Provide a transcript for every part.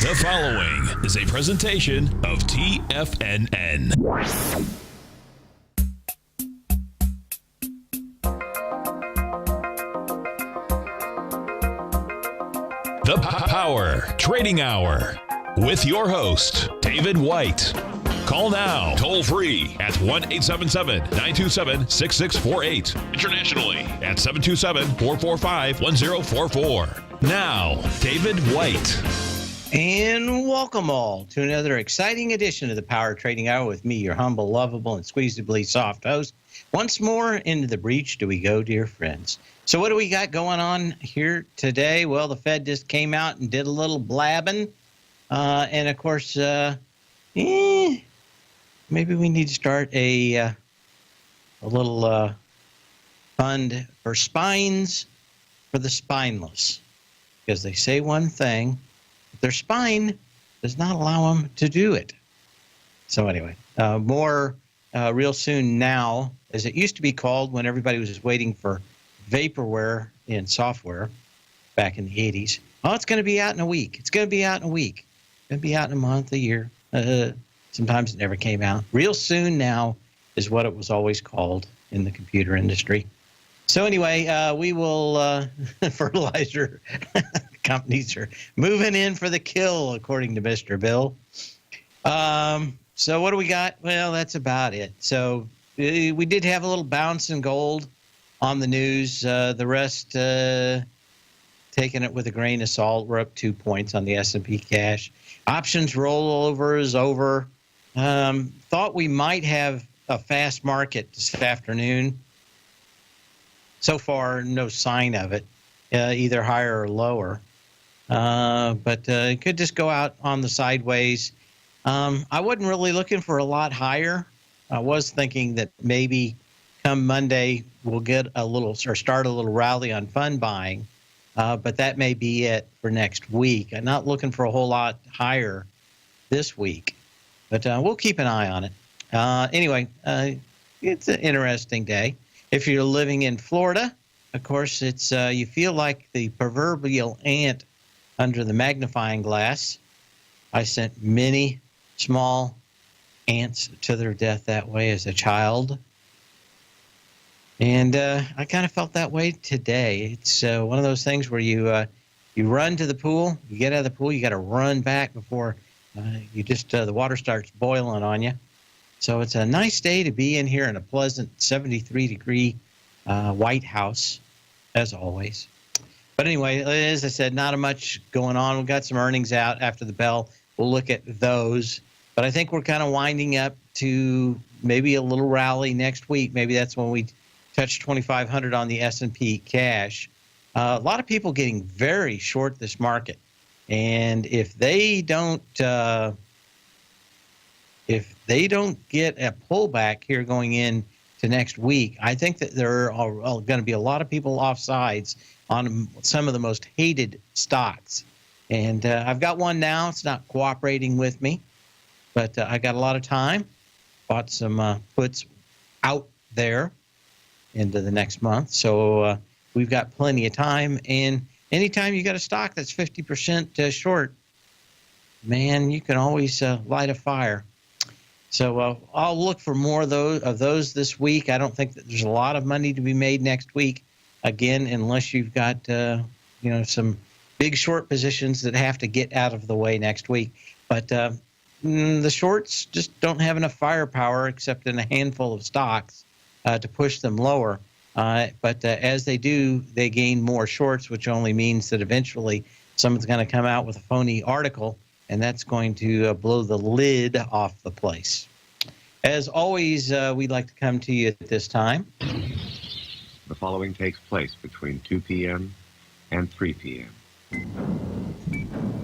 The following is a presentation of TFNN. The Power Trading Hour with your host, David White. Call now, toll free at 1-877-927-6648. Internationally at 727-445-1044. Now, David White. And welcome all to another exciting edition of the Power Trading Hour with me, your humble, lovable, and squeezably soft host. Once more into the breach do we go, dear friends. So what do we got going on here today? Well, the Fed just came out and did a little blabbing. And, of course, maybe we need to start a little fund for spines for the spineless. Because they say one thing, but their spine does not allow them to do it. So anyway, more real soon now, as it used to be called when everybody was just waiting for vaporware in software back in the 80s. Oh, it's going to be out in a week. It's going to be out in a week. It's going to be out in a month, a year. Sometimes it never came out. Real soon now is what it was always called in the computer industry. So anyway, we will, fertilizer companies are moving in for the kill, according to Mr. Bill. So what do we got? Well, that's about it. So we did have a little bounce in gold on the news. The rest taking it with a grain of salt. We're up 2 points on the S&P cash. Options rollover is over. Thought we might have a fast market this afternoon. So far, no sign of it, either higher or lower. But it could just go out on the sideways. I wasn't really looking for a lot higher. I was thinking that maybe come Monday we'll get a little or start a little rally on fund buying, but that may be it for next week. I'm not looking for a whole lot higher this week, but we'll keep an eye on it. Anyway, it's an interesting day. If you're living in Florida, of course, it's you feel like the proverbial ant under the magnifying glass. I sent many small ants to their death that way as a child. And I kind of felt that way today. It's one of those things where you run to the pool, you get out of the pool, you got to run back before the water starts boiling on you. So it's a nice day to be in here in a pleasant 73-degree White House, as always. But anyway, as I said, not much going on. We've got some earnings out after the bell. We'll look at those. But I think we're kind of winding up to maybe a little rally next week. Maybe that's when we touch 2,500 on the S&P cash. A lot of people getting very short this market. And if they don't get a pullback here going in to next week, I think that there are going to be a lot of people off sides on some of the most hated stocks. And I've got one now. It's not cooperating with me, but I got a lot of time. Bought some puts out there into the next month. So we've got plenty of time. And anytime you got a stock that's 50% short, man, you can always light a fire. So I'll look for more of those this week. I don't think that there's a lot of money to be made next week, again, unless you've got some big short positions that have to get out of the way next week. But the shorts just don't have enough firepower, except in a handful of stocks, to push them lower. But as they do, they gain more shorts, which only means that eventually someone's going to come out with a phony article, and that's going to blow the lid off the place. As always, we'd like to come to you at this time. The following takes place between 2 p.m. and 3 p.m.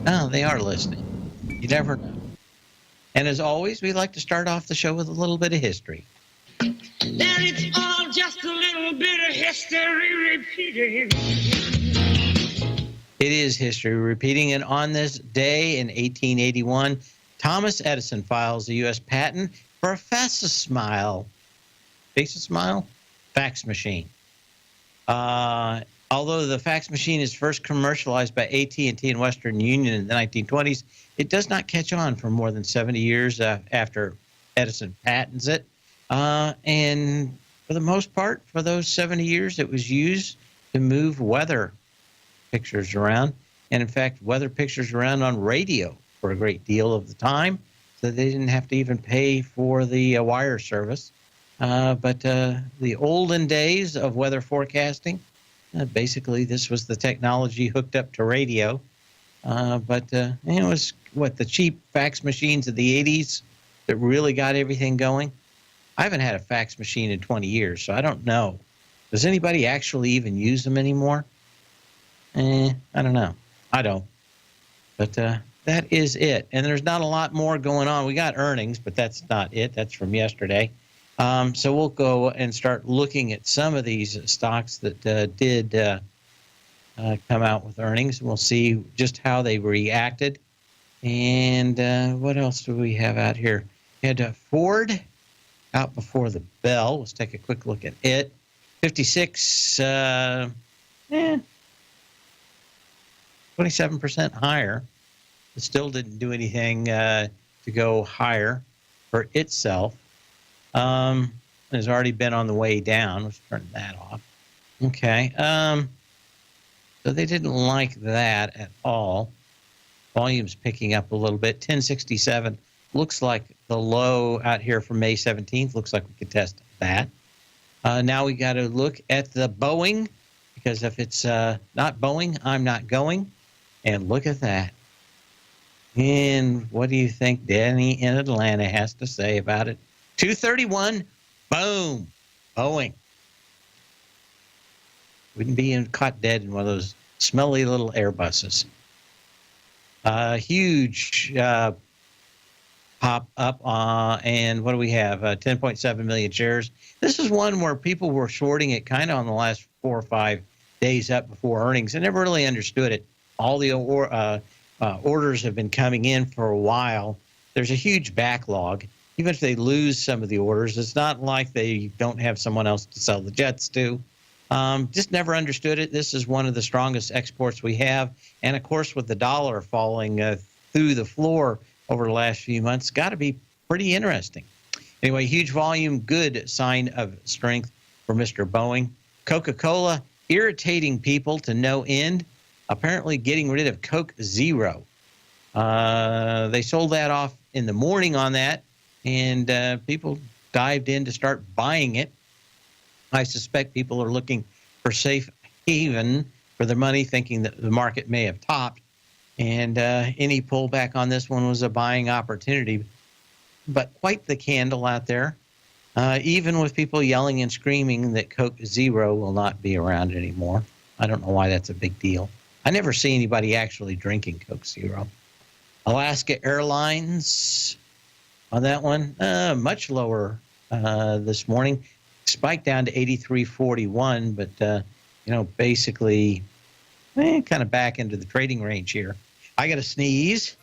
Oh, they are listening. You never know. And as always, we like to start off the show with a little bit of history. And it's all just a little bit of history repeating. It is history repeating, and on this day in 1881, Thomas Edison files the U.S. patent for a fax machine. Although the fax machine is first commercialized by AT&T and Western Union in the 1920s, it does not catch on for more than 70 years after Edison patents it. And for the most part, for those 70 years, it was used to move weather pictures around. And in fact, weather pictures around on radio for a great deal of the time, so they didn't have to even pay for the wire service. But the olden days of weather forecasting, basically this was the technology hooked up to radio. But it was, the cheap fax machines of the 80s that really got everything going. I haven't had a fax machine in 20 years, so I don't know. Does anybody actually even use them anymore? I don't know. I don't. But that is it. And there's not a lot more going on. We got earnings, but that's not it. That's from yesterday. So we'll go and start looking at some of these stocks that did come out with earnings. We'll see just how they reacted. And what else do we have out here? We had Ford out before the bell. Let's take a quick look at it. 56, 27% higher. It still didn't do anything to go higher for itself. Has already been on the way down. Let's turn that off. Okay. So they didn't like that at all. Volume's picking up a little bit. 1067 looks like the low out here from May 17th. Looks like we could test that. Now we got to look at the Boeing, because if it's not Boeing, I'm not going. And look at that. And what do you think Danny in Atlanta has to say about it? 231, boom, Boeing. Wouldn't be caught dead in one of those smelly little Airbuses. Huge pop up, and what do we have? 10.7 million shares. This is one where people were shorting it kind of on the last 4 or 5 days up before earnings. I never really understood it. All the orders have been coming in for a while. There's a huge backlog. Even if they lose some of the orders, it's not like they don't have someone else to sell the jets to. Just never understood it. This is one of the strongest exports we have. And, of course, with the dollar falling through the floor over the last few months, got to be pretty interesting. Anyway, huge volume, good sign of strength for Mr. Boeing. Coca-Cola, irritating people to no end, apparently getting rid of Coke Zero. They sold that off in the morning on that, and people dived in to start buying it. I suspect people are looking for safe haven for their money, thinking that the market may have topped, and any pullback on this one was a buying opportunity. But quite the candle out there, even with people yelling and screaming that Coke Zero will not be around anymore. I don't know why that's a big deal. I never see anybody actually drinking Coke Zero. Alaska Airlines, on that one, much lower this morning. Spiked down to 83.41, but basically kind of back into the trading range here. I got to sneeze.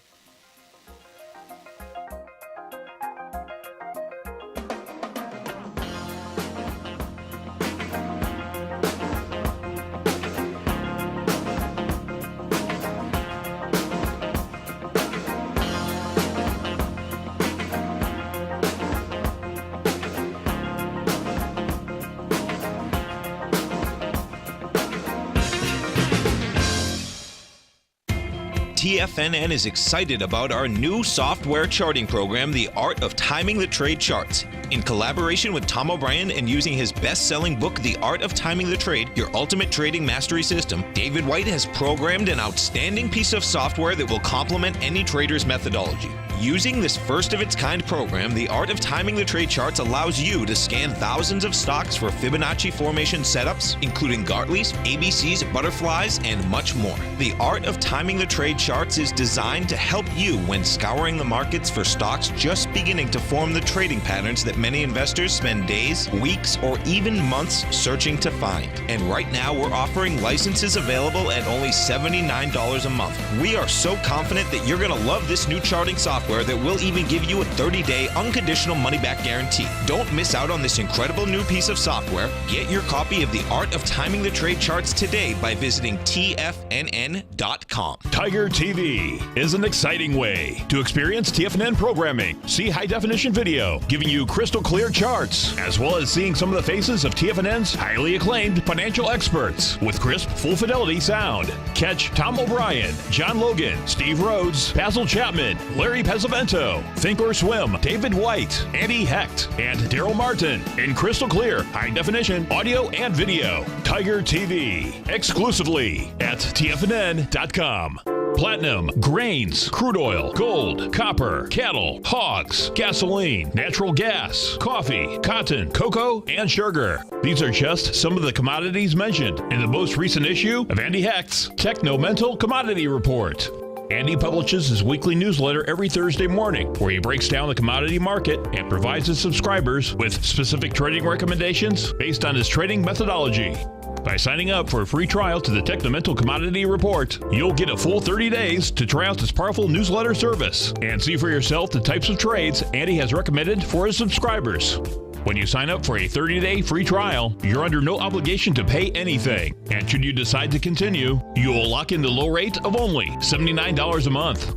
TFNN is excited about our new software charting program, The Art of Timing the Trade Charts. In collaboration with Tom O'Brien and using his best-selling book, The Art of Timing the Trade, Your Ultimate Trading Mastery System, David White has programmed an outstanding piece of software that will complement any trader's methodology. Using this first-of-its-kind program, The Art of Timing the Trade Charts allows you to scan thousands of stocks for Fibonacci formation setups, including Gartley's, ABC's, butterflies, and much more. The Art of Timing the Trade Charts is designed to help you when scouring the markets for stocks just beginning to form the trading patterns that many investors spend days, weeks, or even months searching to find. And right now, we're offering licenses available at only $79 a month. We are so confident that you're going to love this new charting software software that will even give you a 30-day unconditional money-back guarantee. Don't miss out on this incredible new piece of software. Get your copy of The Art of Timing the Trade Charts today by visiting TFNN.com. Tiger TV is an exciting way to experience TFNN programming. See high-definition video giving you crystal clear charts, as well as seeing some of the faces of TFNN's highly acclaimed financial experts with crisp, full-fidelity sound. Catch Tom O'Brien, John Logan, Steve Rhodes, Basil Chapman, Larry Pesavento, Think or Swim, David White, Andy Hecht, and Daryl Martin in crystal clear, high-definition audio and video. Tiger TV, exclusively at TFNN.com. Platinum, grains, crude oil, gold, copper, cattle, hogs, gasoline, natural gas, coffee, cotton, cocoa, and sugar. These are just some of the commodities mentioned in the most recent issue of Andy Hecht's Techno-Mental Commodity Report. Andy publishes his weekly newsletter every Thursday morning, where he breaks down the commodity market and provides his subscribers with specific trading recommendations based on his trading methodology. By signing up for a free trial to the Techno-Mental Commodity Report, you'll get a full 30 days to try out this powerful newsletter service and see for yourself the types of trades Andy has recommended for his subscribers. When you sign up for a 30-day free trial, you're under no obligation to pay anything. And should you decide to continue, you will lock in the low rate of only $79 a month.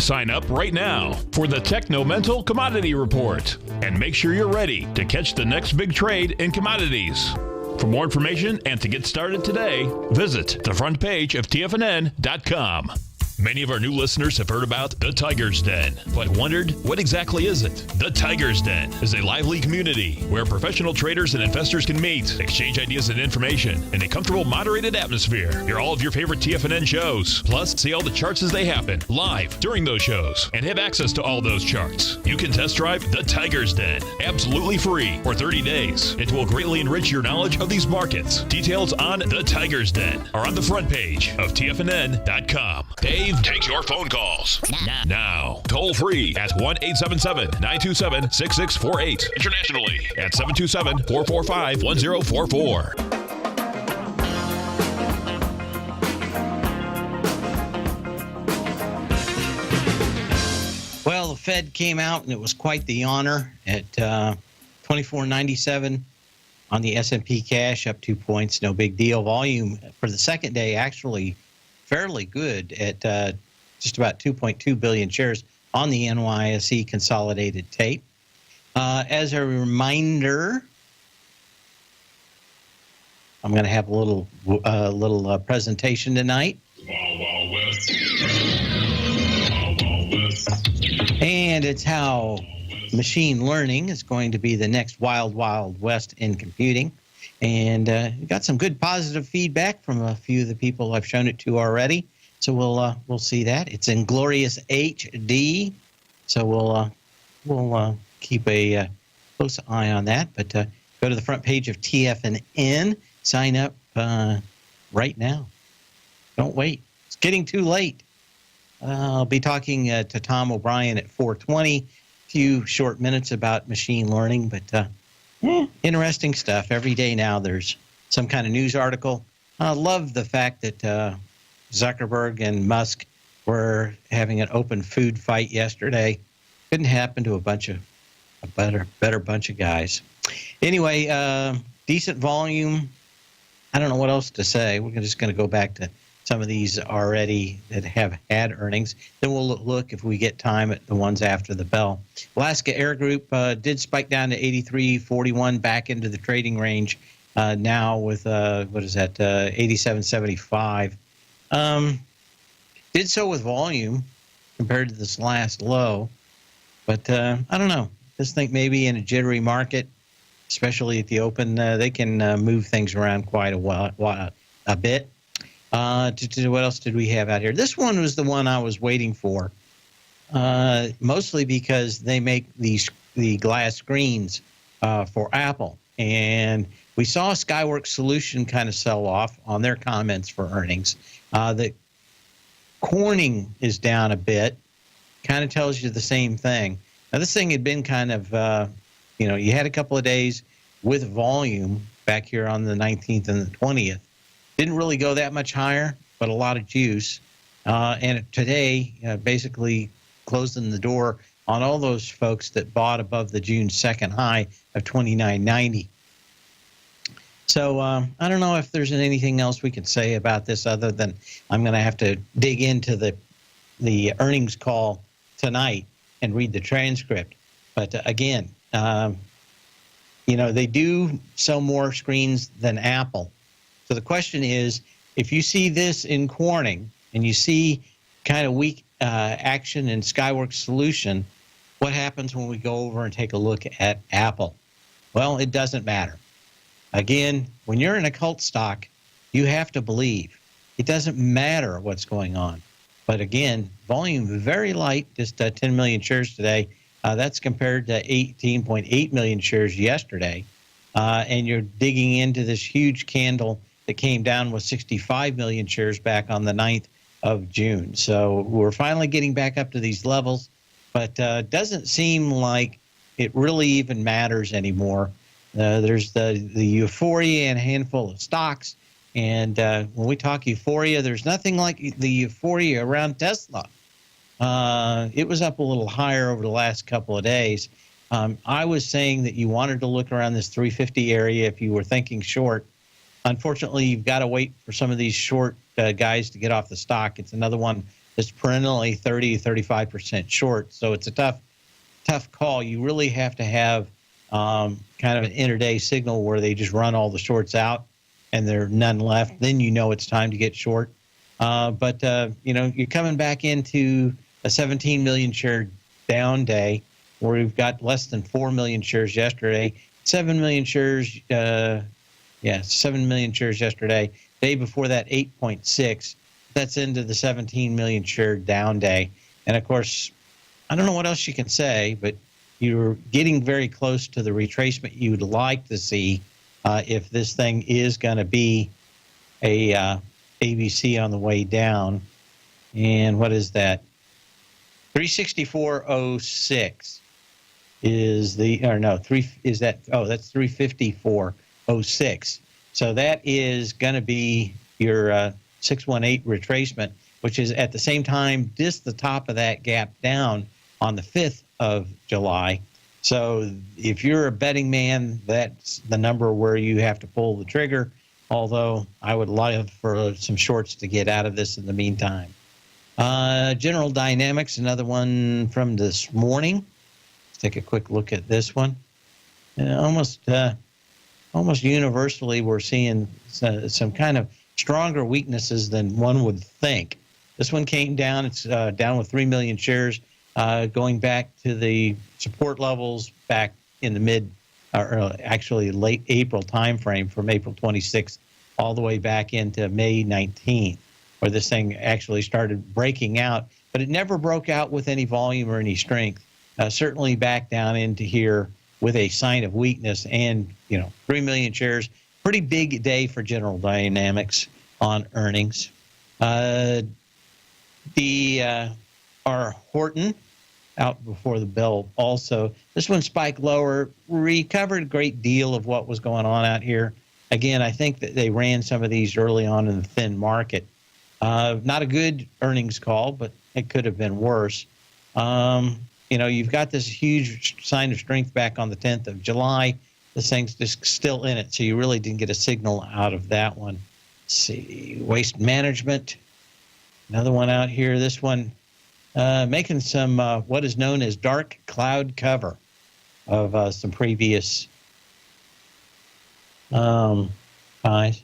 Sign up right now for the Techno-Mental Commodity Report and make sure you're ready to catch the next big trade in commodities. For more information and to get started today, visit the front page of TFNN.com. Many of our new listeners have heard about the Tiger's Den, but wondered, what exactly is it? The Tiger's Den is a lively community where professional traders and investors can meet, exchange ideas and information in a comfortable, moderated atmosphere. Hear all of your favorite TFNN shows, plus see all the charts as they happen live during those shows, and have access to all those charts. You can test drive the Tiger's Den absolutely free for 30 days. It will greatly enrich your knowledge of these markets. Details on the Tiger's Den are on the front page of TFNN.com. Dave takes your phone calls now. Toll free at 1-877-927-6648. Internationally at 727-445-1044. Well, the Fed came out, and it was quite the honor at 24.97 on the S&P cash, up 2 points, no big deal. Volume for the second day actually fairly good at just about 2.2 billion shares on the NYSE consolidated tape. As a reminder, I'm going to have a little presentation tonight. And it's how machine learning is going to be the next wild, wild west in computing. And we got some good positive feedback from a few of the people I've shown it to already. So we'll see that. It's in glorious HD. So we'll keep a close eye on that. But go to the front page of TFNN. Sign up right now. Don't wait. It's getting too late. I'll be talking to Tom O'Brien at 4:20. A few short minutes about machine learning, but interesting stuff. Every day now there's some kind of news article. I love the fact that Zuckerberg and Musk were having an open food fight yesterday. Couldn't happen to a better bunch of guys. Anyway, decent volume. I don't know what else to say. We're just going to go back to some of these already that have had earnings. Then we'll look, if we get time, at the ones after the bell. Alaska Air Group did spike down to 83.41, back into the trading range now with, 87.75. Did so with volume compared to this last low. But I don't know. Just think maybe in a jittery market, especially at the open, they can move things around quite a bit. What else did we have out here? This one was the one I was waiting for, mostly because they make the glass screens for Apple. And we saw Skyworks Solution kind of sell off on their comments for earnings. The Corning is down a bit, kind of tells you the same thing. Now, this thing had been kind of, you had a couple of days with volume back here on the 19th and the 20th. Didn't really go that much higher, but a lot of juice. And today, basically closing the door on all those folks that bought above the June 2nd high of 29.90. So I don't know if there's anything else we can say about this other than I'm going to have to dig into the earnings call tonight and read the transcript. But again, they do sell more screens than Apple. So the question is, if you see this in Corning and you see kind of weak action in Skyworks Solution, what happens when we go over and take a look at Apple? Well, it doesn't matter. Again, when you're in a cult stock, you have to believe. It doesn't matter what's going on. But again, volume very light, just 10 million shares today. That's compared to 18.8 million shares yesterday. And you're digging into this huge candle that came down with 65 million shares back on the 9th of June. So we're finally getting back up to these levels, but doesn't seem like it really even matters anymore. There's the euphoria and a handful of stocks. And when we talk euphoria, there's nothing like the euphoria around Tesla. It was up a little higher over the last couple of days. I was saying that you wanted to look around this 350 area if you were thinking short. Unfortunately, you've got to wait for some of these short guys to get off the stock. It's another one that's perennially 30 to 35% short. So it's a tough call. You really have to have kind of an intraday signal where they just run all the shorts out and there are none left. Then you know it's time to get short. But you're coming back into a 17 million share down day where we've got less than 4 million shares yesterday, 7 million shares. 7 million shares yesterday. Day before that, 8.6. That's into the 17 million share down day. And of course, I don't know what else you can say, but you're getting very close to the retracement you would like to see if this thing is going to be a ABC on the way down. And what is that? 364.06 is the, or no, that's 354.06. So that is going to be your 618 retracement, which is at the same time just the top of that gap down on the 5th of July. So if you're a betting man, that's the number where you have to pull the trigger, although I would love for some shorts to get out of this in the meantime. General Dynamics, another one from this morning. Let's take a quick look at this one. Almost universally, we're seeing some kind of stronger weaknesses than one would think. This one came down. It's down with 3 million shares, going back to the support levels back in the late April timeframe from April 26th all the way back into May 19th, where this thing actually started breaking out. But it never broke out with any volume or any strength. Certainly back down into here with a sign of weakness, and 3 million shares. Pretty big day for General Dynamics on earnings. Our Horton out before the bell also. This one spiked lower, recovered a great deal of what was going on out here. Again, I think that they ran some of these early on in the thin market. Not a good earnings call, but it could have been worse. You've got this huge sign of strength back on the 10th of July. This thing's just still in it, so you really didn't get a signal out of that one. Let's see, Waste Management, another one out here. This one making some what is known as dark cloud cover of some previous highs.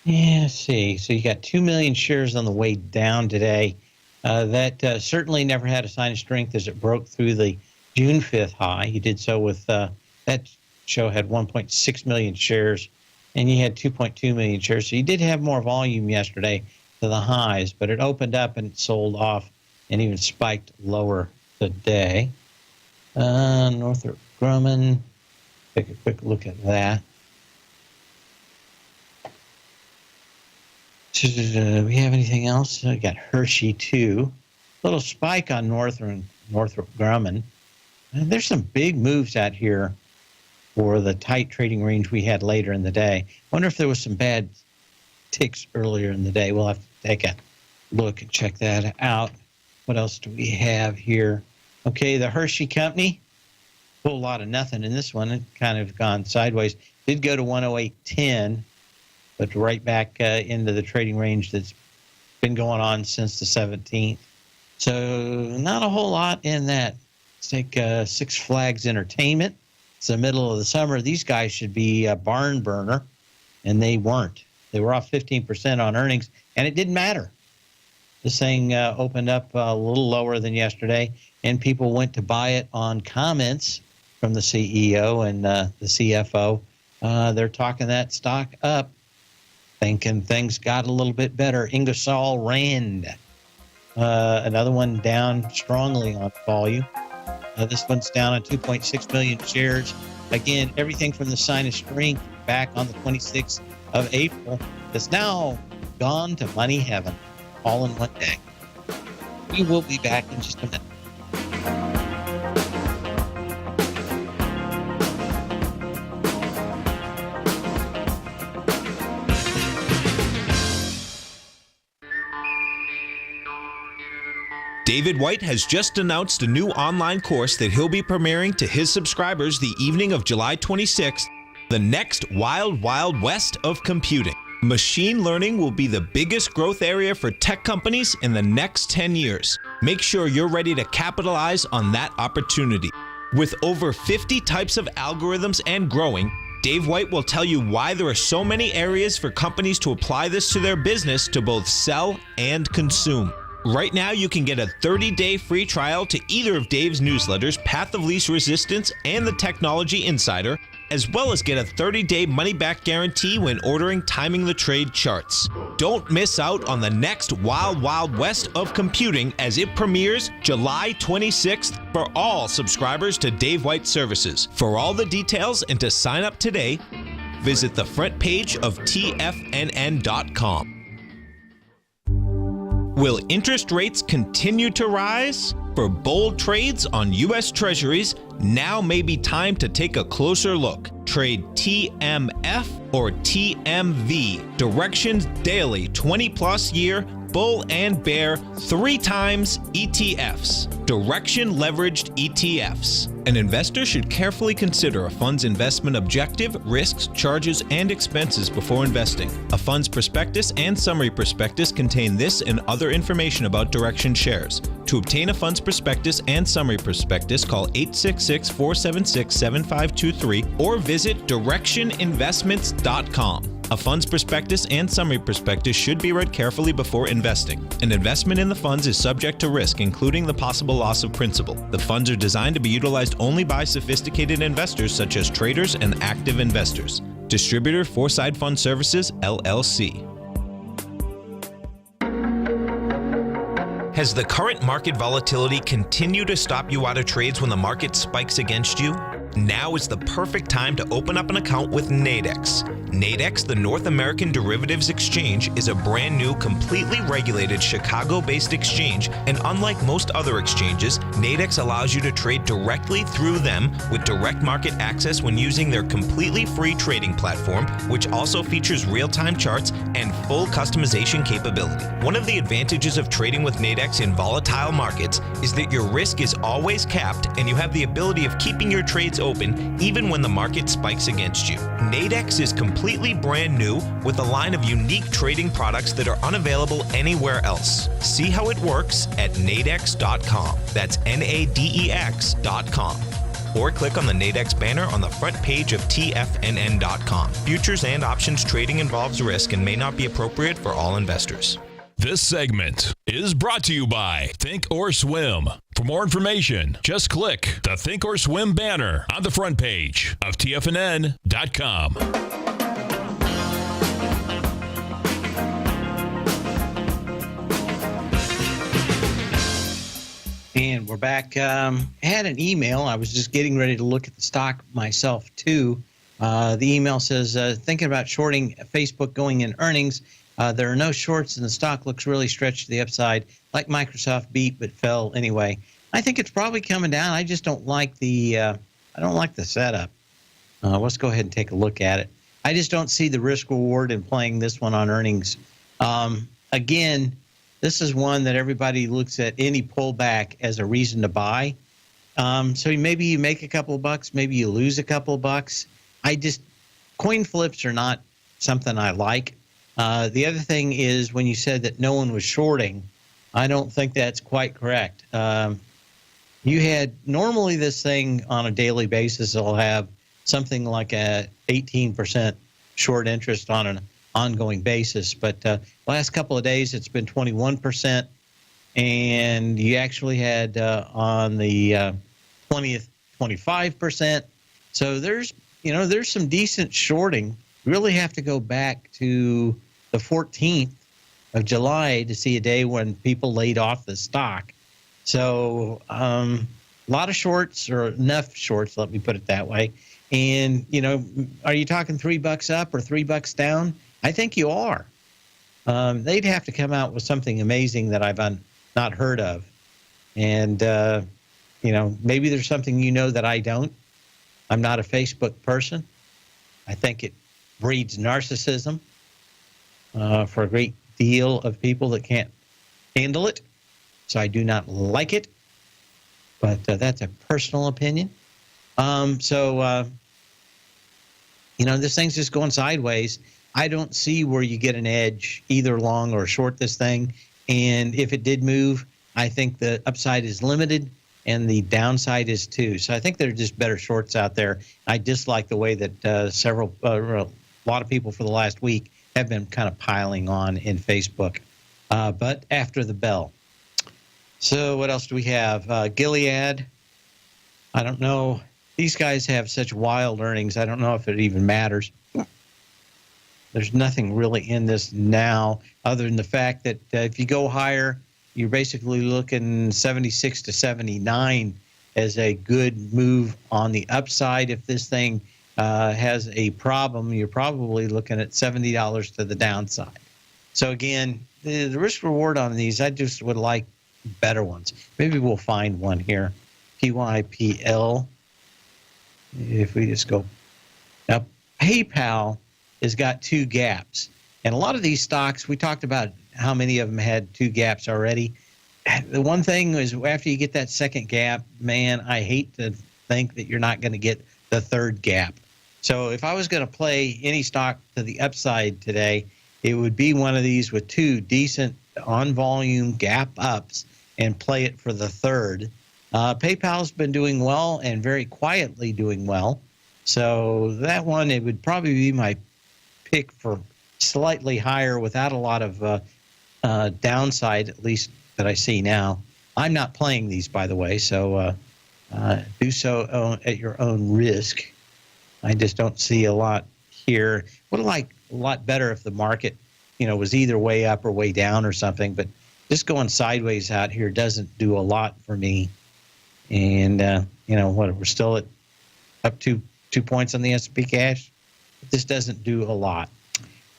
Yeah, let's see. So you got 2 million shares on the way down today. That certainly never had a sign of strength as it broke through the June 5th high. You did so with that show had 1.6 million shares, and you had 2.2 million shares. So you did have more volume yesterday to the highs, but it opened up and sold off and even spiked lower today. Northrop Grumman, take a quick look at that. Do we have anything else? We got Hershey too. Little spike on Northrop Grumman. And there's some big moves out here for the tight trading range we had later in the day. Wonder if there was some bad ticks earlier in the day. We'll have to take a look and check that out. What else do we have here? Okay, the Hershey Company, a whole lot of nothing in this one. It kind of gone sideways. Did go to 108.10, but right back into the trading range that's been going on since the 17th. So not a whole lot in that. Let's take Six Flags Entertainment. It's the middle of the summer. These guys should be a barn burner, and they weren't. They were off 15% on earnings, and it didn't matter. This thing opened up a little lower than yesterday, and people went to buy it on comments from the CEO and the CFO. They're talking that stock up, thinking things got a little bit better. Ingersoll Rand, another one down strongly on volume. This one's down on 2.6 million shares. Again, everything from the sign of strength back on the 26th of April is now gone to money heaven, all in one day. We will be back in just a minute. David White has just announced a new online course that he'll be premiering to his subscribers the evening of July 26th, The Next Wild Wild West of Computing. Machine learning will be the biggest growth area for tech companies in the next 10 years. Make sure you're ready to capitalize on that opportunity. With over 50 types of algorithms and growing, Dave White will tell you why there are so many areas for companies to apply this to their business to both sell and consume. Right now, you can get a 30-day free trial to either of Dave's newsletters, Path of Least Resistance and The Technology Insider, as well as get a 30-day money-back guarantee when ordering Timing the Trade charts. Don't miss out on the next Wild Wild West of computing as it premieres July 26th for all subscribers to Dave White Services. For all the details and to sign up today, visit the front page of TFNN.com. Will interest rates continue to rise? For bold trades on U.S. Treasuries, now may be time to take a closer look. Trade TMF or TMV, Directions Daily 20-plus year bull and bear 3 times ETFs, direction leveraged ETFs. An investor should carefully consider a fund's investment objective, risks, charges, and expenses before investing. A fund's prospectus and summary prospectus contain this and other information about Direction shares. To obtain a fund's prospectus and summary prospectus, call 866-476-7523 or visit directioninvestments.com. A fund's prospectus and summary prospectus should be read carefully before investing. An investment in the funds is subject to risk, including the possible loss of principal. The funds are designed to be utilized only by sophisticated investors such as traders and active investors. Distributor Foreside Fund Services, LLC. Has the current market volatility continued to stop you out of trades when the market spikes against you? Now is the perfect time to open up an account with Nadex. Nadex, the North American Derivatives Exchange, is a brand new, completely regulated Chicago-based exchange, and unlike most other exchanges, Nadex allows you to trade directly through them with direct market access when using their completely free trading platform, which also features real-time charts and full customization capability. One of the advantages of trading with Nadex in volatile markets is that your risk is always capped and you have the ability of keeping your trades open even when the market spikes against you. Nadex is completely brand new with a line of unique trading products that are unavailable anywhere else. See how it works at nadex.com. That's NADEX.com. Or click on the Nadex banner on the front page of TFNN.com. Futures and options trading involves risk and may not be appropriate for all investors. This segment is brought to you by Think or Swim. For more information, just click the Think or Swim banner on the front page of TFNN.com. And we're back. I had an email. I was just getting ready to look at the stock myself, too. The email says, thinking about shorting Facebook going in earnings. There are no shorts, and the stock looks really stretched to the upside, like Microsoft beat but fell anyway. I think it's probably coming down. I just don't like the setup. Let's go ahead and take a look at it. I just don't see the risk reward in playing this one on earnings. Again, this is one that everybody looks at any pullback as a reason to buy. So maybe you make a couple of bucks, maybe you lose a couple of bucks. Coin flips are not something I like. The other thing is when you said that no one was shorting, I don't think that's quite correct. Normally this thing on a daily basis will have something like a 18% short interest on an ongoing basis. But last couple of days, it's been 21%. And you actually had on the 20th, 25%. So there's some decent shorting. You really have to go back to the 14th of July to see a day when people laid off the stock. So a lot of shorts, or enough shorts, let me put it that way. And, are you talking $3 up or $3 down? I think you are. They'd have to come out with something amazing that I've not heard of. And, maybe there's something that I don't. I'm not a Facebook person. I think it breeds narcissism for a great deal of people that can't handle it. So I do not like it. But that's a personal opinion. This thing's just going sideways. I don't see where you get an edge, either long or short this thing. And if it did move, I think the upside is limited and the downside is too. So I think there are just better shorts out there. I dislike the way that a lot of people for the last week have been kind of piling on in Facebook. But after the bell. So what else do we have? Gilead. I don't know. These guys have such wild earnings. I don't know if it even matters. There's nothing really in this now other than the fact that if you go higher, you're basically looking 76 to 79 as a good move on the upside. If this thing has a problem, you're probably looking at $70 to the downside. So again, the risk reward on these, I just would like better ones. Maybe we'll find one here. PYPL. If we just go. Now, PayPal has got two gaps. And a lot of these stocks, we talked about how many of them had two gaps already. The one thing is after you get that second gap, man, I hate to think that you're not going to get the third gap. So if I was going to play any stock to the upside today, it would be one of these with two decent on volume gap ups and play it for the third. PayPal's been doing well and very quietly doing well. So that one, it would probably be my pick for slightly higher without a lot of downside, at least that I see now. I'm not playing these, by the way, so do so at your own risk. I just don't see a lot here. Would like a lot better if the market, was either way up or way down or something, but just going sideways out here doesn't do a lot for me. And, we're still at up to 2 points on the S&P cash. This doesn't do a lot.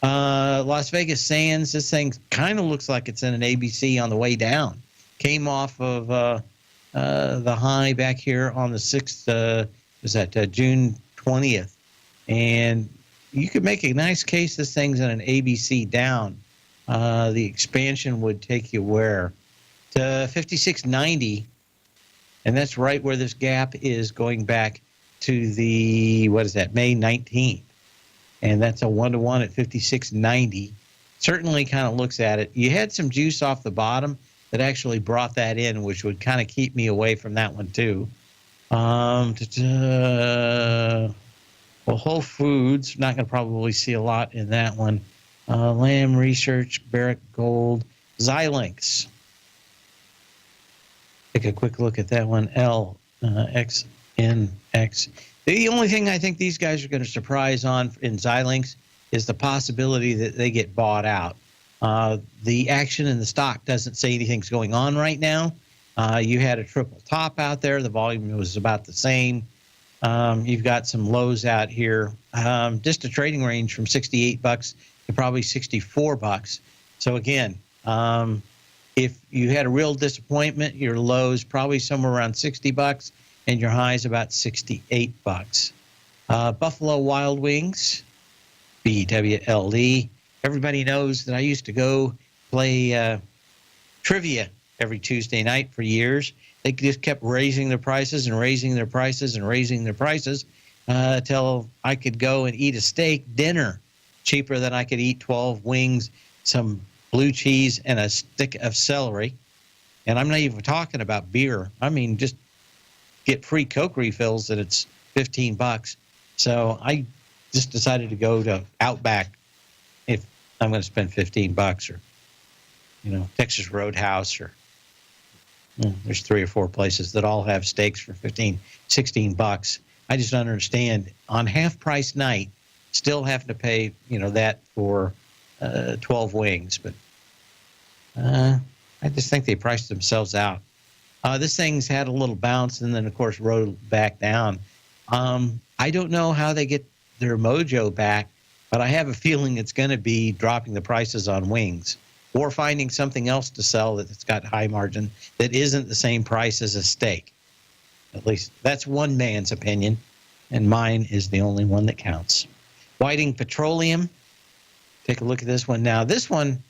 Las Vegas Sands, this thing kind of looks like it's in an ABC on the way down. Came off of the high back here on the 6th, June 20th. And you could make a nice case this thing's in an ABC down. The expansion would take you where? To 56.90. And that's right where this gap is going back to the, May 19th. And that's a 1-to-1 at 56.90. Certainly kind of looks at it. You had some juice off the bottom that actually brought that in, which would kind of keep me away from that one too. Well, Whole Foods, not going to probably see a lot in that one. Lamb Research, Barrick Gold, Xilinx. Take a quick look at that one. LXNX. The only thing I think these guys are going to surprise on in Xilinx is the possibility that they get bought out. The action in the stock doesn't say anything's going on right now. You had a triple top out there. The volume was about the same. You've got some lows out here. Just a trading range from $68 to probably $64. So again, if you had a real disappointment, your lows probably somewhere around $60 and your highs about $68. Buffalo Wild Wings, BWLE. Everybody knows that I used to go play trivia every Tuesday night for years. They just kept raising their prices and raising their prices and raising their prices until I could go and eat a steak dinner cheaper than I could eat 12 wings, some blue cheese, and a stick of celery. And I'm not even talking about beer. I mean, just get free Coke refills and it's $15. So I just decided to go to Outback if I'm going to spend $15, or, Texas Roadhouse, or there's 3 or 4 places that all have steaks for $15, $16. I just don't understand. On half-price night, still having to pay, that for 12 wings. But I just think they priced themselves out. This thing's had a little bounce and then, of course, rode back down. I don't know how they get their mojo back, but I have a feeling it's going to be dropping the prices on wings or finding something else to sell that's got high margin that isn't the same price as a steak. At least that's one man's opinion, and mine is the only one that counts. Whiting Petroleum. Take a look at this one now. This one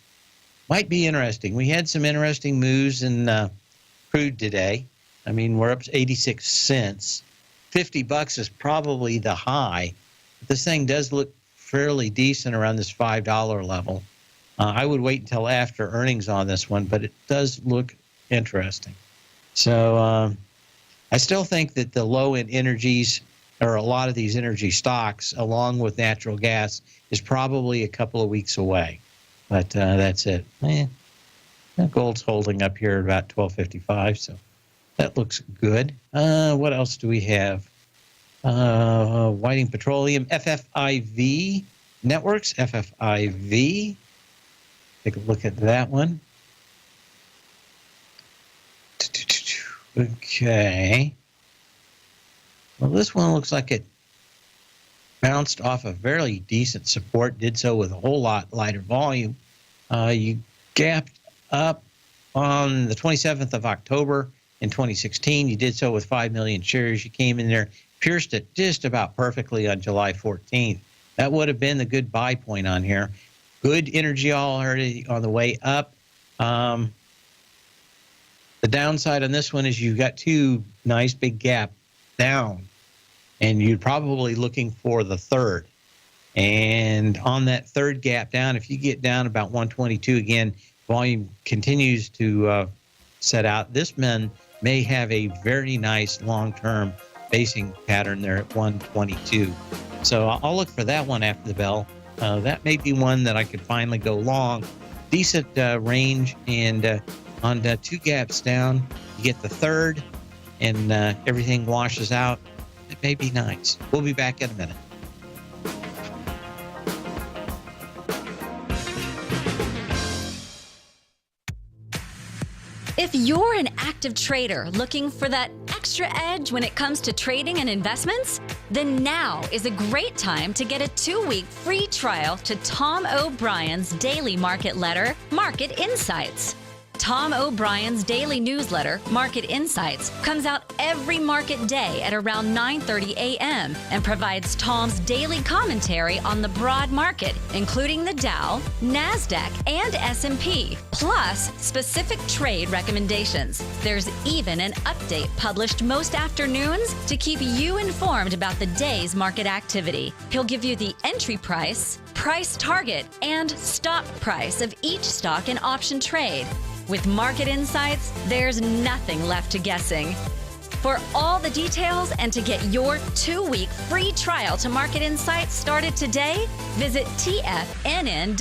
might be interesting. We had some interesting moves in crude today. I mean, we're up to 86 cents. $50 is probably the high. This thing does look fairly decent around this $5 level. I would wait until after earnings on this one, but it does look interesting. So I still think that the low-end energies, or a lot of these energy stocks, along with natural gas, is probably a couple of weeks away. But that's it. Gold's holding up here at about $12.55, so that looks good. What else do we have? Whiting Petroleum, FFIV Networks, FFIV. Take a look at that one. Okay. Well, this one looks like it bounced off a fairly decent support, did so with a whole lot lighter volume. You gapped up on the 27th of October in 2016. You did so with 5 million shares. You came in there, pierced it just about perfectly on July 14th. That would have been the good buy point on here. Good energy already on the way up. The downside on this one is you've got 2 nice big gap down, and you're probably looking for the third. And on that third gap down, if you get down about 122 again, volume continues to set out. This man may have a very nice long-term basing pattern there at 122. So I'll look for that one after the bell. That may be one that I could finally go long. Decent range, and on 2 gaps down, you get the third, and everything washes out. It may be nice. We'll be back in a minute. If you're an active trader looking for that extra edge when it comes to trading and investments, then now is a great time to get a 2-week free trial to Tom O'Brien's daily market letter, Market Insights. Tom O'Brien's daily newsletter, Market Insights, comes out every market day at around 9:30 a.m. and provides Tom's daily commentary on the broad market, including the Dow, NASDAQ, and S&P, plus specific trade recommendations. There's even an update published most afternoons to keep you informed about the day's market activity. He'll give you the entry price, price target, and stop price of each stock and option trade. With Market Insights, there's nothing left to guessing. For all the details and to get your 2-week free trial to Market Insights started today, visit TFNN.com.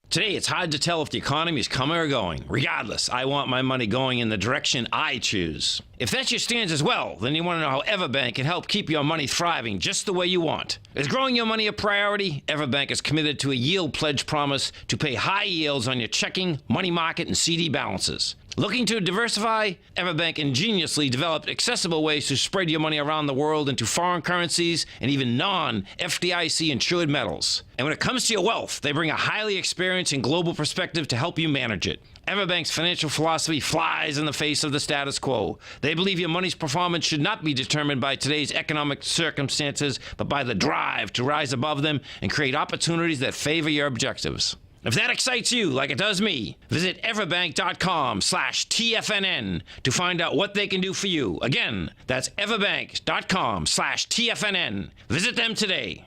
Today, it's hard to tell if the economy is coming or going. Regardless, I want my money going in the direction I choose. If that's your stance as well, then you want to know how Everbank can help keep your money thriving just the way you want. Is growing your money a priority? Everbank is committed to a yield pledge promise to pay high yields on your checking, money market, and CD balances. Looking to diversify? Everbank ingeniously developed accessible ways to spread your money around the world into foreign currencies and even non-FDIC insured metals. And when it comes to your wealth, they bring a highly experienced and global perspective to help you manage it. Everbank's financial philosophy flies in the face of the status quo. They believe your money's performance should not be determined by today's economic circumstances, but by the drive to rise above them and create opportunities that favor your objectives. If that excites you like it does me, visit everbank.com/TFNN to find out what they can do for you. Again, that's everbank.com/TFNN. Visit them today.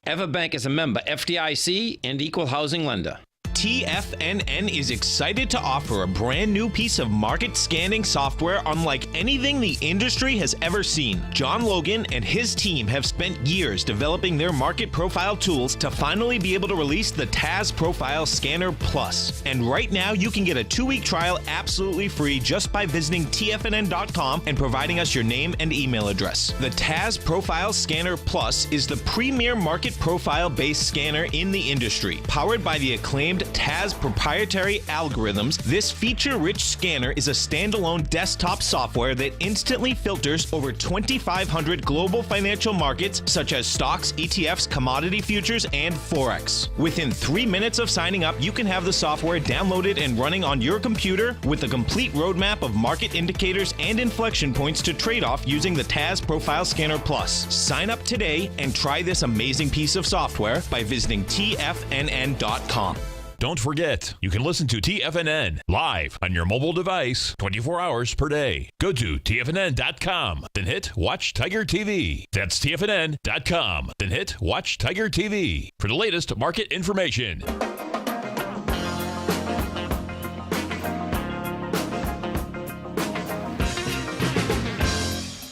Everbank is a member FDIC and equal housing lender. TFNN is excited to offer a brand new piece of market scanning software unlike anything the industry has ever seen. John Logan and his team have spent years developing their market profile tools to finally be able to release the TAS Profile Scanner Plus. And right now, you can get a 2-week trial absolutely free just by visiting TFNN.com and providing us your name and email address. The TAS Profile Scanner Plus is the premier market profile-based scanner in the industry. Powered by the acclaimed TAS proprietary algorithms, this feature-rich scanner is a standalone desktop software that instantly filters over 2,500 global financial markets such as stocks, ETFs, commodity futures, and Forex. Within 3 minutes of signing up, you can have the software downloaded and running on your computer with a complete roadmap of market indicators and inflection points to trade off using the TAS Profile Scanner Plus. Sign up today and try this amazing piece of software by visiting TFNN.com. Don't forget, you can listen to TFNN live on your mobile device 24 hours per day. Go to TFNN.com, then hit Watch Tiger TV. That's TFNN.com, then hit Watch Tiger TV for the latest market information.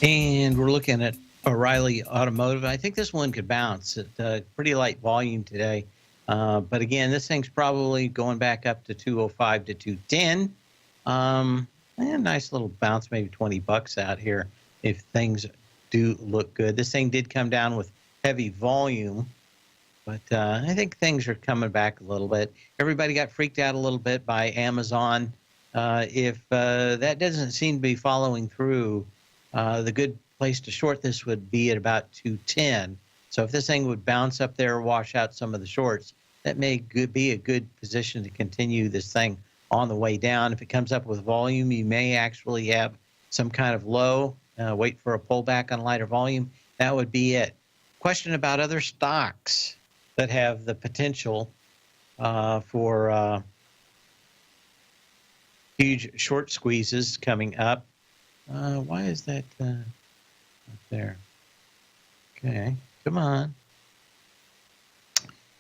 And we're looking at O'Reilly Automotive. I think this one could bounce at pretty light volume today. But again, this thing's probably going back up to 205 to 210. And nice little bounce, maybe $20 out here if things do look good. This thing did come down with heavy volume, but I think things are coming back a little bit. Everybody got freaked out a little bit by Amazon. If that doesn't seem to be following through, the good place to short this would be at about 210. So if this thing would bounce up there, wash out some of the shorts, that may be a good position to continue this thing on the way down. If it comes up with volume, you may actually have some kind of low, wait for a pullback on lighter volume. That would be it. Question about other stocks that have the potential for huge short squeezes coming up. Why is that up there? Okay. Come on.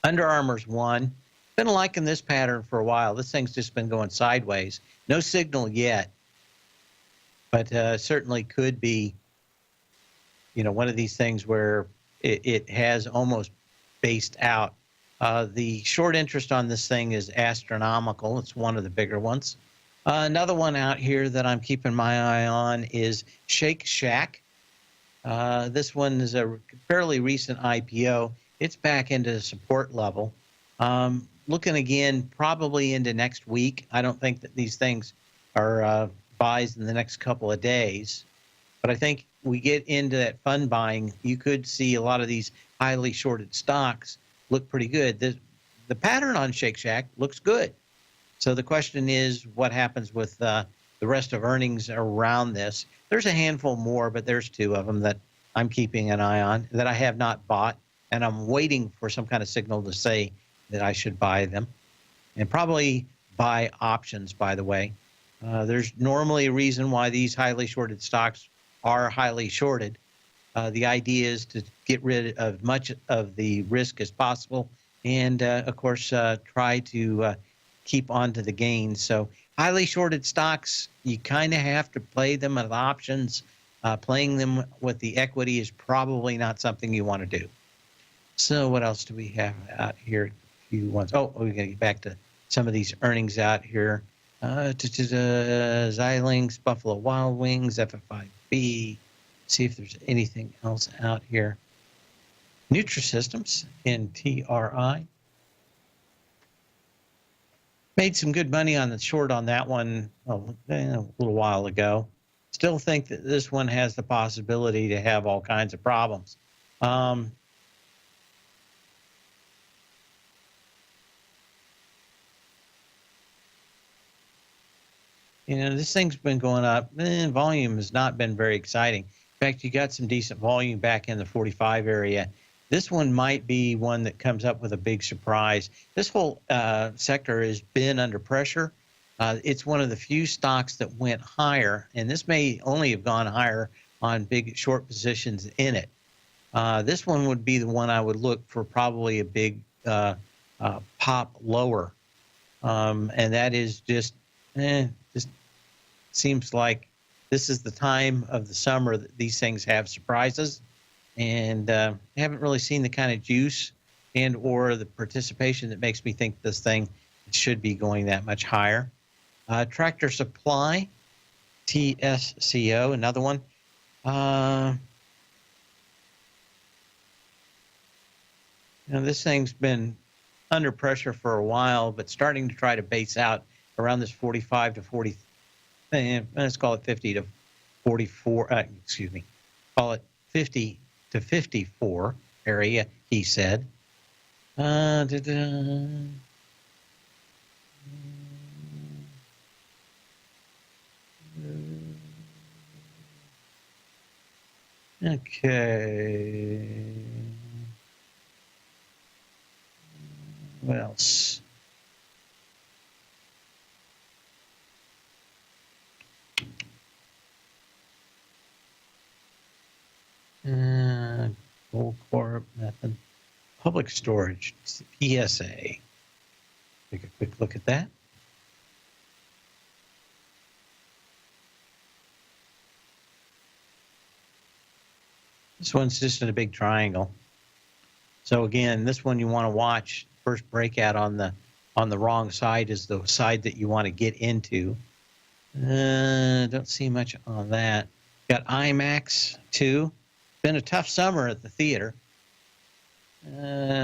Under Armour's one. Been liking this pattern for a while. This thing's just been going sideways. No signal yet, but certainly could be, one of these things where it has almost based out. The short interest on this thing is astronomical. It's one of the bigger ones. Another one out here that I'm keeping my eye on is Shake Shack. This one is a fairly recent IPO. It's back into the support level. Looking again, probably into next week. I don't think that these things are buys in the next couple of days. But I think we get into that fund buying, you could see a lot of these highly shorted stocks look pretty good. The pattern on Shake Shack looks good. So the question is, what happens with the rest of earnings around this? There's a handful more, but there's 2 of them that I'm keeping an eye on that I have not bought, and I'm waiting for some kind of signal to say that I should buy them, and probably buy options, by the way. There's normally a reason why these highly shorted stocks are highly shorted. The idea is to get rid of much of the risk as possible and, of course, try to keep on to the gains. So highly shorted stocks, you kind of have to play them at options. Playing them with the equity is probably not something you want to do. So what else do we have out here? A few ones. Oh, we're going to get back to some of these earnings out here. Xilinx, Buffalo Wild Wings, FFIB. See if there's anything else out here. Nutrisystems, NTRI. Made some good money on the short on that one a little while ago. Still think that this one has the possibility to have all kinds of problems. This thing's been going up. Volume has not been very exciting. In fact, you got some decent volume back in the 45 area. This one might be one that comes up with a big surprise. This whole sector has been under pressure. It's one of the few stocks that went higher, and this may only have gone higher on big short positions in it. This one would be the one I would look for, probably a big pop lower, and that is just seems like this is the time of the summer that these things have surprises, and haven't really seen the kind of juice and or the participation that makes me think this thing should be going that much higher. Tractor Supply, TSCO, another one. This thing's been under pressure for a while, but starting to try to base out around this 45 to 40, let's call it 50 to 44, call it 50 to 54 area, he said. Okay. What else? Gold Corp method. Public storage, PSA. Take a quick look at that. This one's just in a big triangle. So again, this one you want to watch. First breakout on the wrong side is the side that you want to get into. Don't see much on that. Got IMAX too. Been a tough summer at the theater.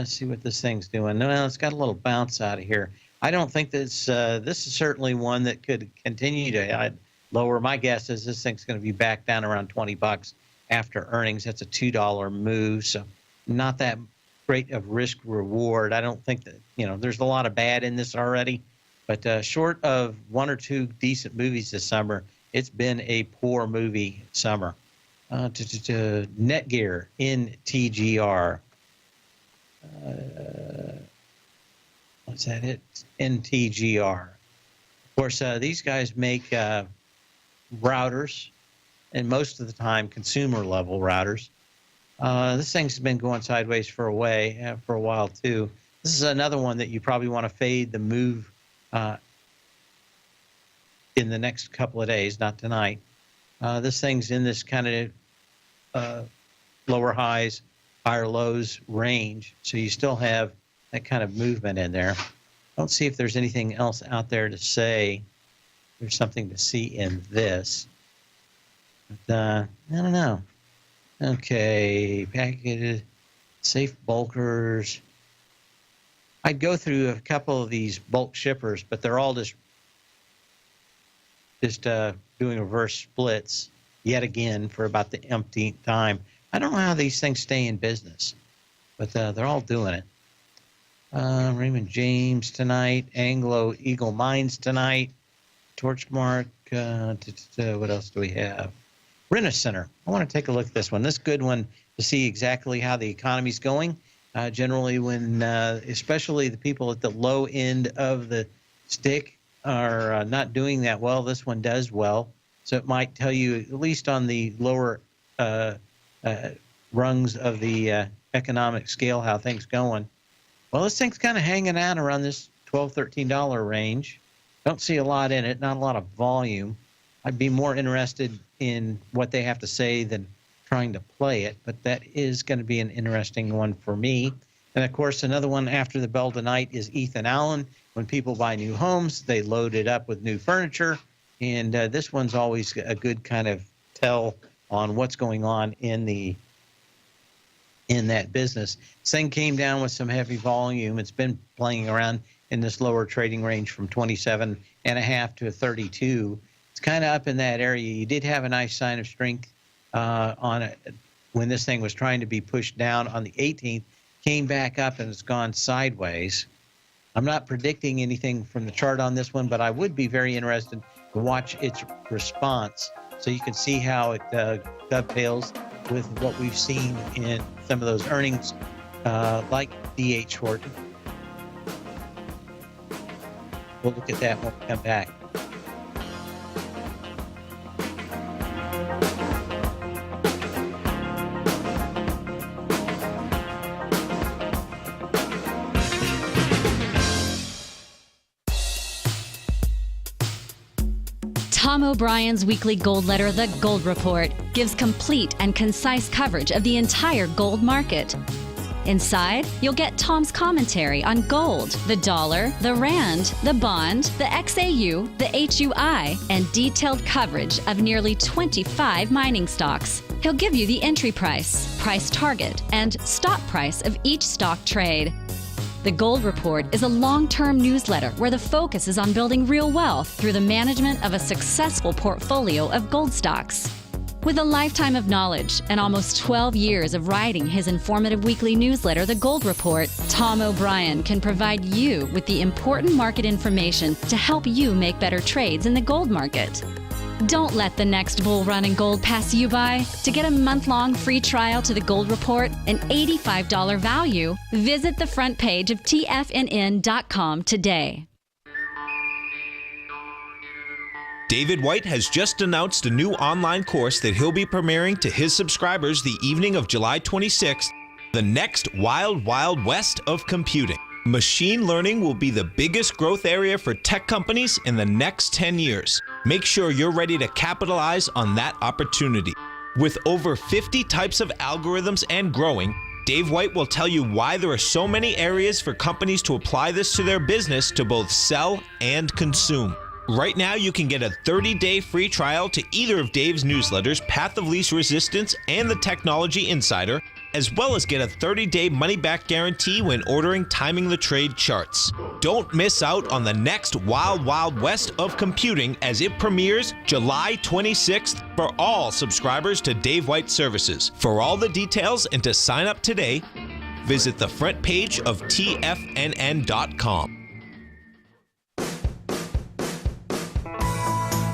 See what this thing's doing. No, it's got a little bounce out of here. I don't think this is certainly one that could continue to lower. My guess is this thing's going to be back down around $20 after earnings. That's a $2 move, so not that great of risk reward. I don't think that, there's a lot of bad in this already, but short of one or two decent movies this summer, it's been a poor movie summer. Netgear, NTGR. What's that? It's NTGR. Of course, these guys make routers, and most of the time consumer level routers. This thing's been going sideways for a while too. This is another one that you probably want to fade the move in the next couple of days, not tonight. This thing's in this kind of lower highs, higher lows range, so you still have that kind of movement in there. Don't see if there's anything else out there to say. There's something to see in this. But, I don't know. Okay, packaged, safe bulkers. I'd go through a couple of these bulk shippers, but they're all just doing reverse splits yet again for about the umpteenth time. I don't know how these things stay in business, but they're all doing it. Raymond James tonight, Anglo Eagle Mines tonight, Torchmark. What else do we have? Rent-A-Center. I want to take a look at this one. This good one to see exactly how the economy's going. Generally, when especially the people at the low end of the stick are not doing that well, this one does well. So it might tell you, at least on the lower rungs of the economic scale, how things going. Well, this thing's kind of hanging out around this $12, $13 range. Don't see a lot in it, not a lot of volume. I'd be more interested in what they have to say than trying to play it, but that is going to be an interesting one for me. And of course, another one after the bell tonight is Ethan Allen. When people buy new homes, they load it up with new furniture, and this one's always a good kind of tell on what's going on in that business. This thing came down with some heavy volume. It's been playing around in this lower trading range from 27.5 to 32. It's kind of up in that area. You did have a nice sign of strength on it when this thing was trying to be pushed down on the 18th, came back up and it's gone sideways. I'm not predicting anything from the chart on this one, but I would be very interested to watch its response so you can see how it dovetails with what we've seen in some of those earnings like D.H. Horton. We'll look at that when we come back. Tom O'Brien's weekly gold letter, The Gold Report, gives complete and concise coverage of the entire gold market. Inside, you'll get Tom's commentary on gold, the dollar, the rand, the bond, the XAU, the HUI, and detailed coverage of nearly 25 mining stocks. He'll give you the entry price, price target, and stop price of each stock trade. The Gold Report is a long-term newsletter where the focus is on building real wealth through the management of a successful portfolio of gold stocks. With a lifetime of knowledge and almost 12 years of writing his informative weekly newsletter, The Gold Report, Tom O'Brien can provide you with the important market information to help you make better trades in the gold market. Don't let the next bull run in gold pass you by. To get a month-long free trial to The Gold Report, an $85 value, visit the front page of TFNN.com today. David White has just announced a new online course that he'll be premiering to his subscribers the evening of July 26th, The Next Wild Wild West of Computing. Machine learning will be the biggest growth area for tech companies in the next 10 years. Make sure you're ready to capitalize on that opportunity. With over 50 types of algorithms and growing, Dave White will tell you why there are so many areas for companies to apply this to their business to both sell and consume. Right now, you can get a 30-day free trial to either of Dave's newsletters, Path of Least Resistance and The Technology Insider, as well as get a 30-day money-back guarantee when ordering Timing the Trade charts. Don't miss out on the next Wild Wild West of computing as it premieres July 26th for all subscribers to Dave White Services. For all the details and to sign up today, visit the front page of TFNN.com.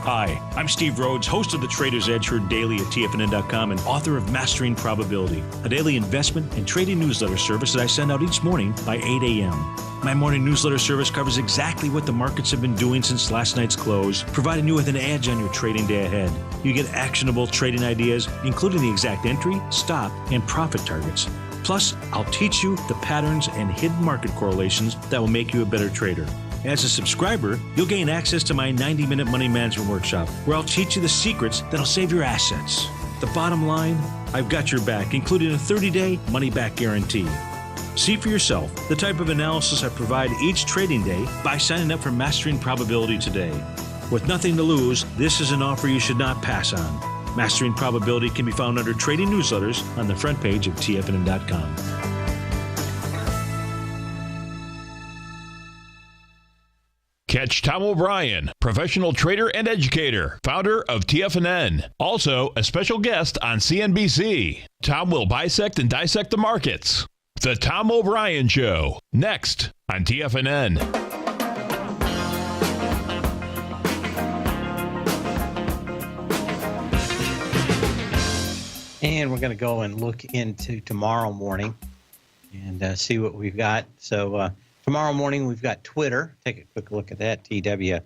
Hi, I'm Steve Rhodes, host of the Trader's Edge, heard daily at TFNN.com and author of Mastering Probability, a daily investment and trading newsletter service that I send out each morning by 8 a.m. My morning newsletter service covers exactly what the markets have been doing since last night's close, providing you with an edge on your trading day ahead. You get actionable trading ideas, including the exact entry, stop, and profit targets. Plus, I'll teach you the patterns and hidden market correlations that will make you a better trader. As a subscriber, you'll gain access to my 90-minute money management workshop, where I'll teach you the secrets that'll save your assets. The bottom line, I've got your back, including a 30-day money-back guarantee. See for yourself the type of analysis I provide each trading day by signing up for Mastering Probability today. With nothing to lose, this is an offer you should not pass on. Mastering Probability can be found under Trading Newsletters on the front page of TFNN.com. Catch Tom O'Brien, professional trader and educator, founder of TFNN. Also, a special guest on CNBC. Tom will bisect and dissect the markets. The Tom O'Brien Show, next on TFNN. And we're going to go and look into tomorrow morning and see what we've got. So, tomorrow morning, we've got Twitter. Take a quick look at that, TWTR.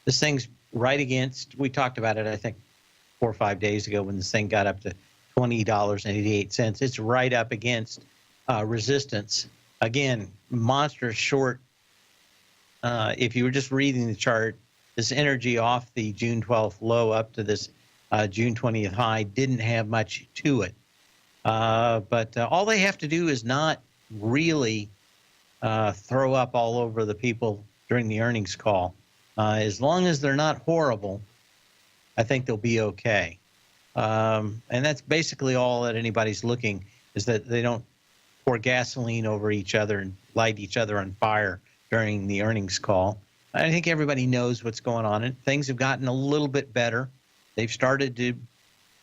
This thing's right against, we talked about it, I think, 4 or 5 days ago when this thing got up to $20.88. It's right up against resistance. Again, monster short. If you were just reading the chart, this energy off the June 12th low up to this June 20th high didn't have much to it. But all they have to do is not really throw up all over the people during the earnings call. As long as they're not horrible, I think they'll be okay. And that's basically all that anybody's looking, is that they don't pour gasoline over each other and light each other on fire during the earnings call. I think everybody knows what's going on, and things have gotten a little bit better. They've started to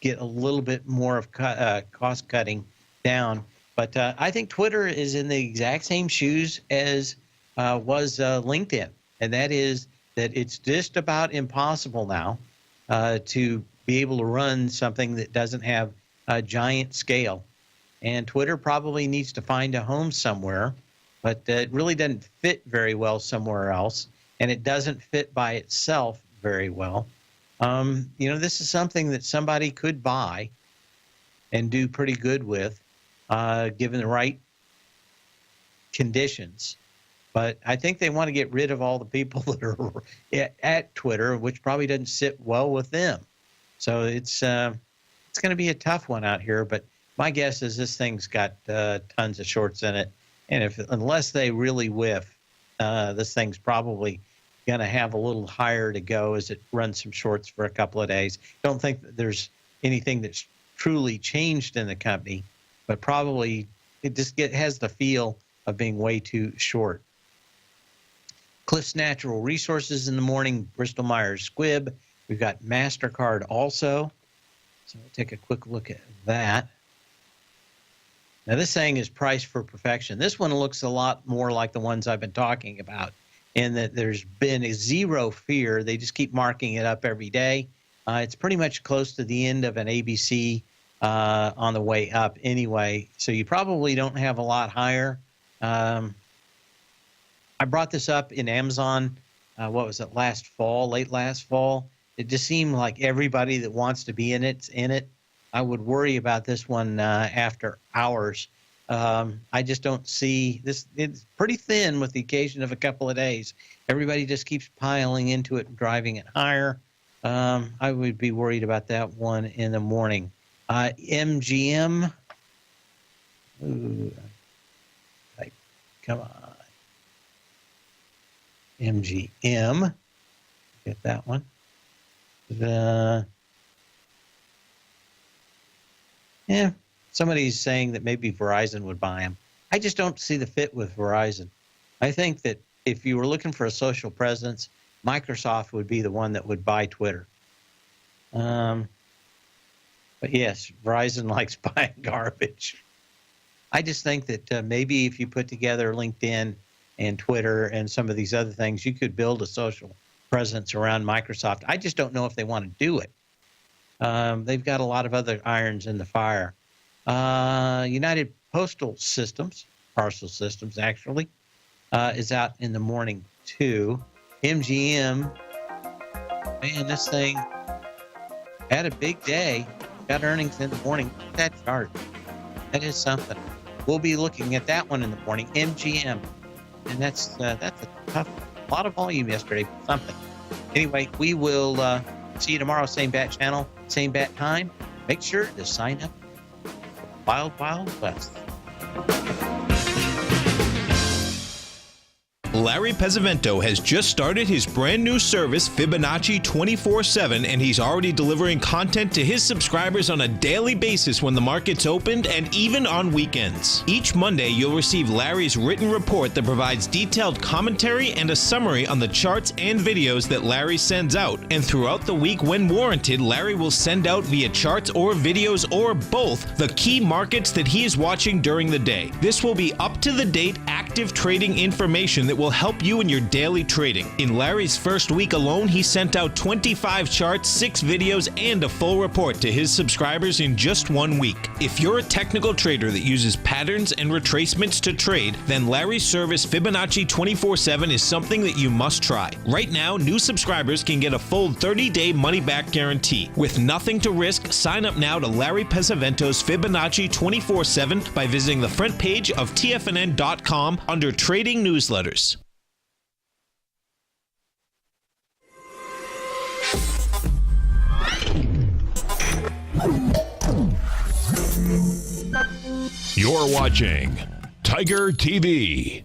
get a little bit more of cost cutting down. But I think Twitter is in the exact same shoes as was LinkedIn. And that is that it's just about impossible now to be able to run something that doesn't have a giant scale. And Twitter probably needs to find a home somewhere, but it really doesn't fit very well somewhere else, and it doesn't fit by itself very well. This is something that somebody could buy and do pretty good with, given the right conditions. But I think they want to get rid of all the people that are at Twitter, which probably doesn't sit well with them. So it's going to be a tough one out here. But my guess is this thing's got tons of shorts in it, and unless they really whiff, this thing's probably going to have a little higher to go as it runs some shorts for a couple of days. Don't think that there's anything that's truly changed in the company, but probably it just has the feel of being way too short. Cliffs Natural Resources in the morning, Bristol Myers Squibb. We've got MasterCard also. So we'll take a quick look at that. Now this thing is priced for perfection. This one looks a lot more like the ones I've been talking about, in that there's been a zero fear. They just keep marking it up every day. It's pretty much close to the end of an ABC on the way up anyway, so you probably don't have a lot higher. I brought this up in Amazon, what was it, late last fall. It just seemed like everybody that wants to be in it's in it. I would worry about this one after hours. I just don't see this. It's pretty thin with the occasion of a couple of days. Everybody just keeps piling into it and driving it higher. I would be worried about that one in the morning. MGM. Ooh, come on. MGM. Get that one. Somebody's saying that maybe Verizon would buy them. I just don't see the fit with Verizon. I think that if you were looking for a social presence, Microsoft would be the one that would buy Twitter. But yes, Verizon likes buying garbage. I just think that maybe if you put together LinkedIn and Twitter and some of these other things, you could build a social presence around Microsoft. I just don't know if they want to do it. They've got a lot of other irons in the fire. United Postal Systems, Parcel Systems actually, is out in the morning too. MGM, man, this thing had a big day. Got earnings in the morning. That chart, that is something. We'll be looking at that one in the morning. MGM, and that's a tough, a lot of volume yesterday for something. Anyway, we will see you tomorrow, same bat channel, same bat time. Make sure to sign up for Wild Wild West. Larry Pesavento has just started his brand new service, Fibonacci 24/7, and he's already delivering content to his subscribers on a daily basis when the market's opened and even on weekends. Each Monday, you'll receive Larry's written report that provides detailed commentary and a summary on the charts and videos that Larry sends out. And throughout the week, when warranted, Larry will send out via charts or videos or both the key markets that he is watching during the day. This will be up-to-the-date, active trading information that will help you in your daily trading. In Larry's first week alone, he sent out 25 charts, 6 videos, and a full report to his subscribers in just 1 week. If you're a technical trader that uses patterns and retracements to trade, then Larry's service Fibonacci 24/7 is something that you must try. Right now, new subscribers can get a full 30-day money-back guarantee. With nothing to risk, sign up now to Larry Pesavento's Fibonacci 24/7 by visiting the front page of TFNN.com under Trading Newsletters. You're watching Tiger TV.